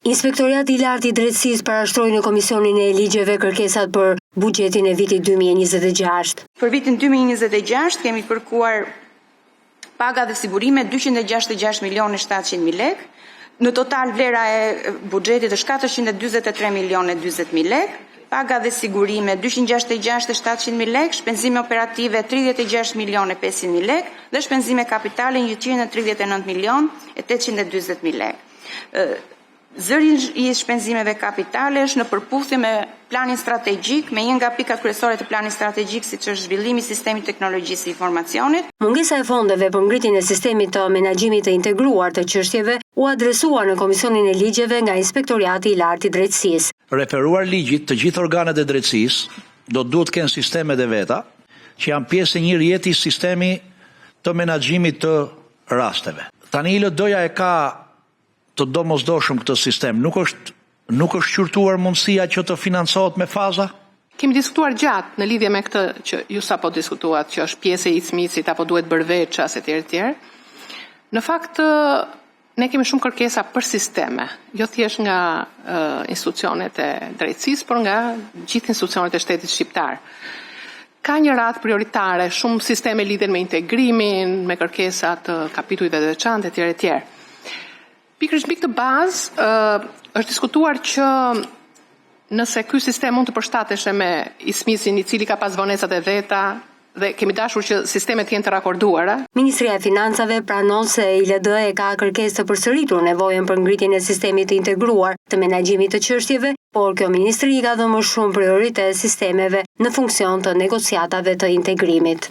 Inspektoriati i lartë i drejtësisë parashtroi në Komisionin e Ligjeve kërkesat për buxhetin e vitit 2026. Për vitin 2026 kemi kërkuar paga dhe sigurime 266 milionë 700.000 lekë. Në total vlera e buxhetit është 443 milionë 20.000 lekë. Paga dhe sigurime 266 700.000 lekë, shpenzime operative 36 milionë 500.000 lekë dhe shpenzime kapitale 139 milionë 820.000 lekë. Zëri i shpenzimeve kapitale është në përputhje me planin strategjik, me një nga pikat kryesore të planit strategjik, siç është zhvillimi i sistemit teknologjisë së informacionit. Mungesa e fondeve për ngritjen e sistemit të menaxhimit të integruar të çështjeve u adresua në Komisionin e Ligjeve nga Inspektoriati i lartë i drejtësisë. Referuar ligjit, të gjithë organet e drejtësisë duhet të kenë sistemet e veta, që janë pjesë e një rjeti sistemi të menaxhimit të rasteve. Tani LD-ja e ka të domosdoshëm këtë sistem, nuk është qyrtuar mundësia që të financohet me faza? Kemi diskutuar gjatë në lidhje me këtë që ju sapo diskutuat, që është pjesë e icmicit apo duhet bërë veças etj. Në fakt ne kemi shumë kërkesa për sisteme, jo thjesht nga institucionet e drejtësisë, por nga gjithë institucionet e shtetit shqiptar. Ka një radhë prioritare, shumë sisteme lidhen me integrimin, me kërkesa të kapitujve të veçantë etj. Pikërisht mbi këtë bazë është diskutuar që nëse ky sistem mund të përshtateshë me icmicin i cili ka pas vonesat e veta dhe kemi dashur që sistemet jenë të rakorduara. Ministria e Financave pranon se ILD e ka kërkesë të përsëritur nevojën për ngritjen e sistemit të integruar të menaxhimit të çështjeve, por kjo ministri ka dhënë më shumë prioritet sistemeve në funksion të negociatave të integrimit.